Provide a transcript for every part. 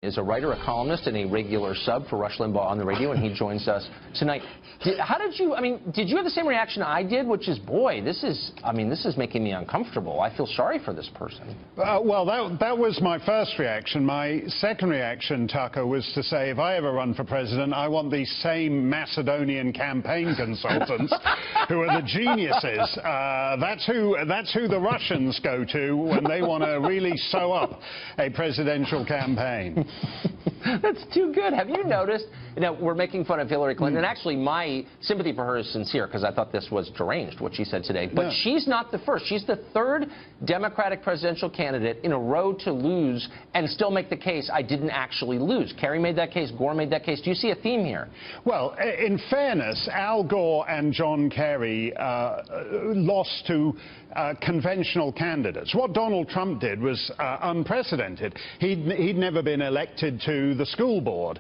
Is a writer, a columnist, and a regular sub for Rush Limbaugh on the radio, and he joins us tonight. Did you have the same reaction I did, which is, boy, this is making me uncomfortable. I feel sorry for this person. Well, that was my first reaction. My second reaction, Tucker, was to say, if I ever run for president, I want these same Macedonian campaign consultants who are the geniuses. That's who the Russians go to when they want to really sew up a presidential campaign. That's too good. Have you noticed? We're making fun of Hillary Clinton, and actually my sympathy for her is sincere because I thought this was deranged, what she said today. But she's not the first. She's the third Democratic presidential candidate in a row to lose and still make the case, I didn't actually lose. Kerry made that case. Gore made that case. Do you see a theme here? Well, in fairness, Al Gore and John Kerry lost to conventional candidates. What Donald Trump did was unprecedented. He'd never been elected to the school board.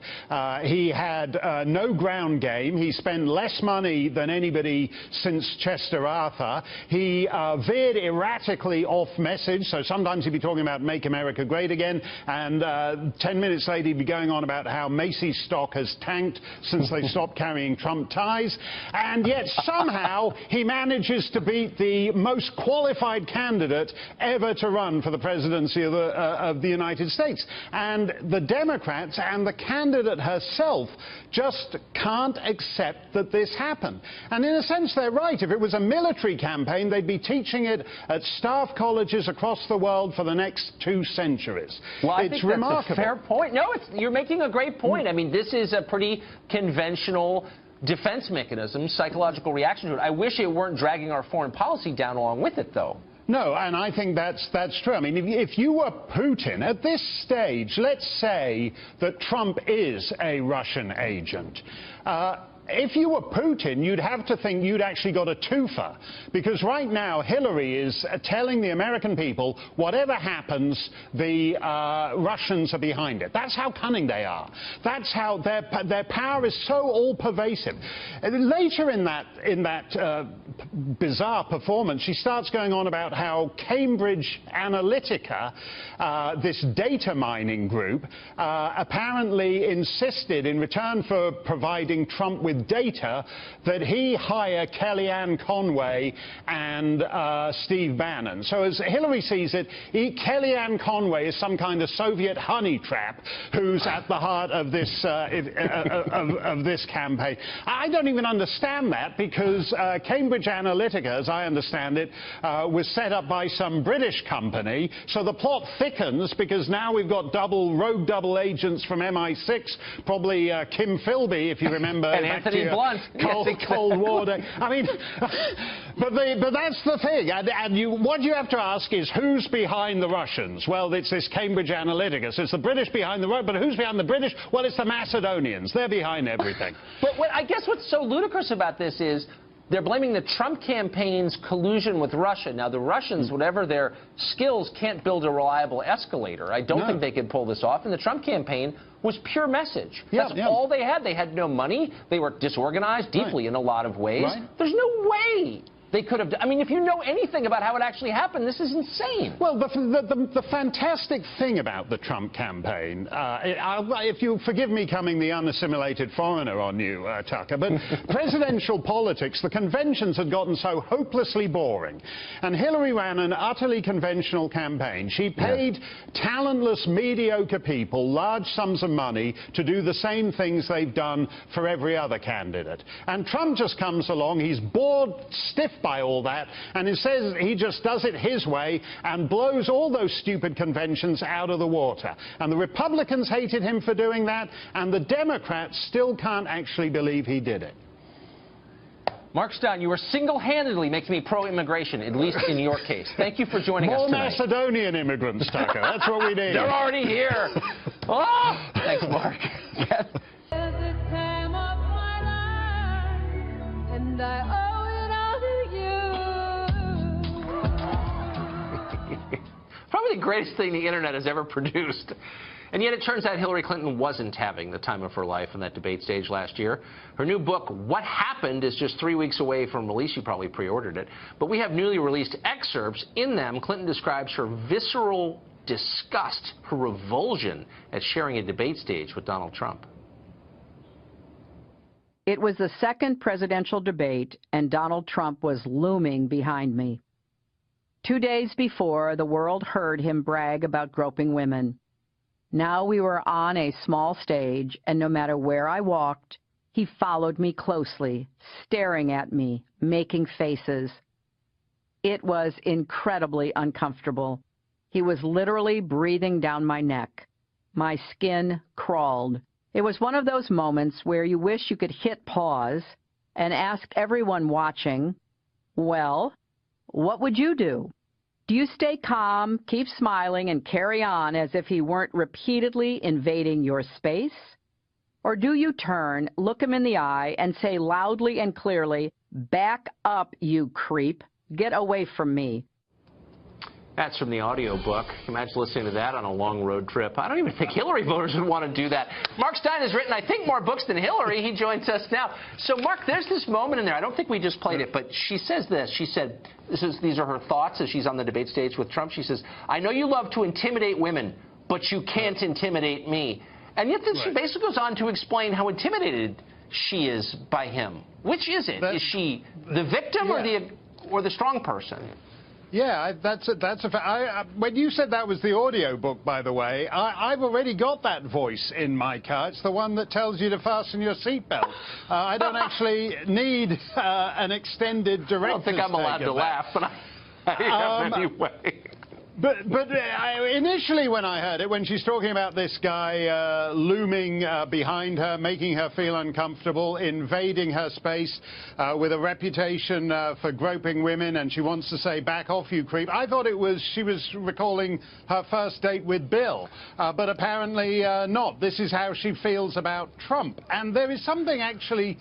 He had no ground game. He spent less money than anybody since Chester Arthur. He veered erratically off message, so sometimes he'd be talking about Make America Great Again, and 10 minutes later he'd be going on about how Macy's stock has tanked since they stopped carrying Trump ties, and yet somehow he manages to beat the most qualified candidate ever to run for the presidency of the United States. And the Democrats and the candidate herself just can't accept that this happened. And in a sense, they're right. If it was a military campaign, they'd be teaching it at staff colleges across the world for the next 2 centuries. Well, I think that's a fair point. No, you're making a great point. I mean, this is a pretty conventional defense mechanism, psychological reaction to it. I wish it weren't dragging our foreign policy down along with it, though. No, and I think that's true. I mean, if you were Putin at this stage, let's say that Trump is a Russian agent. If you were Putin, you'd have to think you'd actually got a twofer, because right now Hillary is telling the American people whatever happens, the Russians are behind it. That's how cunning they are. That's how their power is so all-pervasive. Later in that bizarre performance, she starts going on about how Cambridge Analytica, this data mining group, apparently insisted in return for providing Trump with data that he hire Kellyanne Conway and Steve Bannon. So as Hillary sees it, Kellyanne Conway is some kind of Soviet honey trap who's at the heart of this of this campaign. I don't even understand that, because Cambridge Analytica, as I understand it, was set up by some British company. So the plot thickens because now we've got rogue double agents from MI6, probably Kim Philby, if you remember. And Anthony Blunt. Cold War. I mean, but that's the thing. And what you have to ask is, who's behind the Russians? Well, it's this Cambridge Analytica. So it's the British behind the but who's behind the British? Well, it's the Macedonians. They're behind everything. But I guess what's so ludicrous about this is they're blaming the Trump campaign's collusion with Russia. Now, the Russians, whatever their skills, can't build a reliable escalator. I don't think they could pull this off. And the Trump campaign was pure message. That's all they had. They had no money. They were disorganized deeply in a lot of ways. There's no way they could have. I mean, if you know anything about how it actually happened, this is insane. Well, the fantastic thing about the Trump campaign, if you forgive me coming the unassimilated foreigner on you, Tucker, but presidential politics, the conventions had gotten so hopelessly boring. And Hillary ran an utterly conventional campaign. She paid talentless, mediocre people large sums of money to do the same things they've done for every other candidate. And Trump just comes along, he's bored stiff by all that, and it says he just does it his way and blows all those stupid conventions out of the water. And the Republicans hated him for doing that, and the Democrats still can't actually believe he did it. Mark Stein, you were single-handedly making me pro-immigration, at least in your case. Thank you for joining us tonight. More Macedonian immigrants, Tucker. That's what we need. They're already here. Oh! Thanks, Mark. Probably the greatest thing the internet has ever produced. And yet it turns out Hillary Clinton wasn't having the time of her life on that debate stage last year. Her new book, What Happened, is just 3 weeks away from release. You probably pre-ordered it. But we have newly released excerpts. In them, Clinton describes her visceral disgust, her revulsion at sharing a debate stage with Donald Trump. It was the second presidential debate, and Donald Trump was looming behind me. 2 days before, the world heard him brag about groping women. Now we were on a small stage, and no matter where I walked, he followed me closely, staring at me, making faces. It was incredibly uncomfortable. He was literally breathing down my neck. My skin crawled. It was one of those moments where you wish you could hit pause and ask everyone watching, well, what would you do? Do you stay calm, keep smiling, and carry on as if he weren't repeatedly invading your space? Or do you turn, look him in the eye, and say loudly and clearly, back up, you creep, get away from me? That's from the audiobook. Imagine listening to that on a long road trip. I don't even think Hillary voters would want to do that. Mark Stein has written, I think, more books than Hillary. He joins us now. So, Mark, there's this moment in there. I don't think we just played it, but she says this. She said, these are her thoughts as she's on the debate stage with Trump. She says, I know you love to intimidate women, but you can't intimidate me. And yet she basically goes on to explain how intimidated she is by him. Which is it? Is she the victim or the strong person? Yeah, when you said that was the audio book, by the way, I've already got that voice in my car. It's the one that tells you to fasten your seatbelt. I don't actually need an extended director's I don't think I'm allowed to laugh, but I am anyway. But initially when I heard it, when she's talking about this guy looming behind her, making her feel uncomfortable, invading her space with a reputation for groping women, and she wants to say, back off, you creep, I thought she was recalling her first date with Bill. But apparently not. This is how she feels about Trump. And there is something actually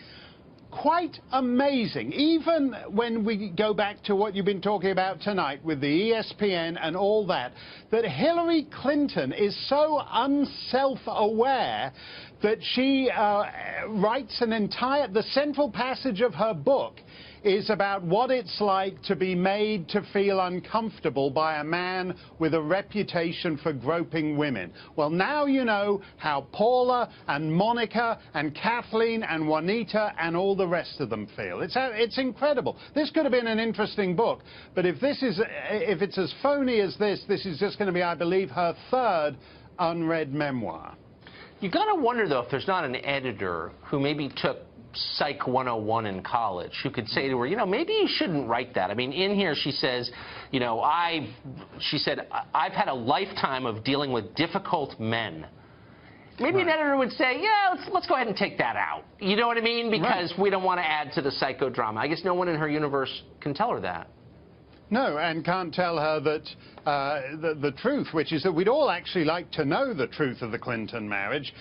quite amazing, even when we go back to what you've been talking about tonight with the ESPN and all that, that Hillary Clinton is so unself-aware that she writes the central passage of her book is about what it's like to be made to feel uncomfortable by a man with a reputation for groping women. Well, now you know how Paula and Monica and Kathleen and Juanita and all the rest of them feel. It's incredible. This could have been an interesting book, but if it's as phony as this is just going to be, I believe, her third unread memoir. You got to wonder, though, if there's not an editor who maybe took Psych 101 in college who could say to her, you know, maybe you shouldn't write that. I mean, in here she says, you know, she said, I've had a lifetime of dealing with difficult men. Maybe an editor would say, yeah, let's go ahead and take that out. You know what I mean? Because we don't want to add to the psychodrama. I guess no one in her universe can tell her that. No, and can't tell her that the truth, which is that we'd all actually like to know the truth of the Clinton marriage.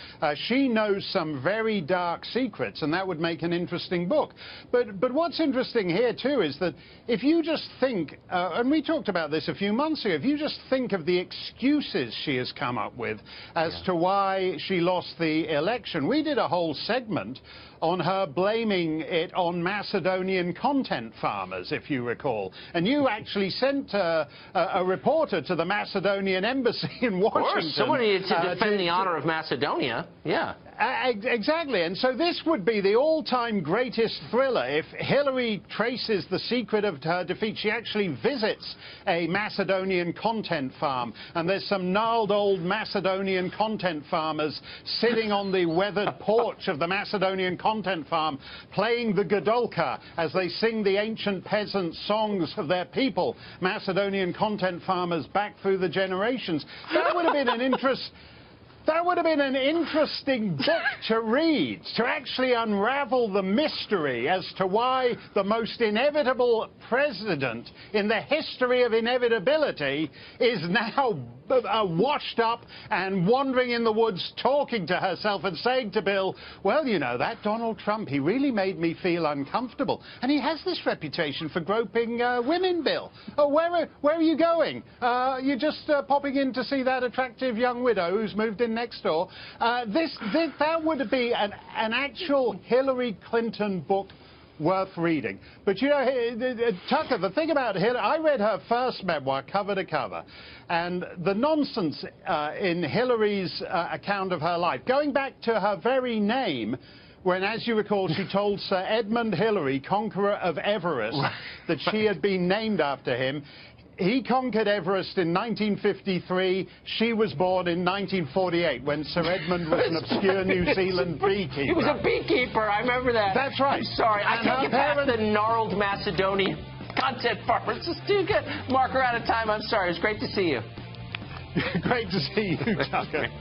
She knows some very dark secrets, and that would make an interesting book. But what's interesting here, too, is that if you just think, and we talked about this a few months ago, if you just think of the excuses she has come up with as to why she lost the election, we did a whole segment on her blaming it on Macedonian content farmers, if you recall. And you actually sent a reporter to the Macedonian embassy in Washington. Of course, someone needed to defend the honor of Macedonia. Yeah. Exactly, and so this would be the all-time greatest thriller if Hillary traces the secret of her defeat. She actually visits a Macedonian content farm, and there's some gnarled old Macedonian content farmers sitting on the weathered porch of the Macedonian content farm playing the Godolka as they sing the ancient peasant songs of their people, Macedonian content farmers back through the generations. That would have been an interesting book to read, to actually unravel the mystery as to why the most inevitable president in the history of inevitability is now washed up and wandering in the woods talking to herself and saying to Bill, well, you know, that Donald Trump, he really made me feel uncomfortable. And he has this reputation for groping women, Bill. Oh, where are you going? You're just popping in to see that attractive young widow who's moved in next door. That would be an actual Hillary Clinton book worth reading. But you know, Tucker, the thing about Hillary, I read her first memoir cover to cover, and the nonsense in Hillary's account of her life, going back to her very name, when, as you recall, she told Sir Edmund Hillary, conqueror of Everest, that she had been named after him. He conquered Everest in 1953. She was born in 1948 when Sir Edmund was an obscure New Zealand beekeeper. He was a beekeeper. I remember that. That's right. I'm sorry. I can't get past the gnarled Macedonian content farmer. It's just too good. Mark, we're out of time. I'm sorry. It was great to see you. Great to see you, Tucker.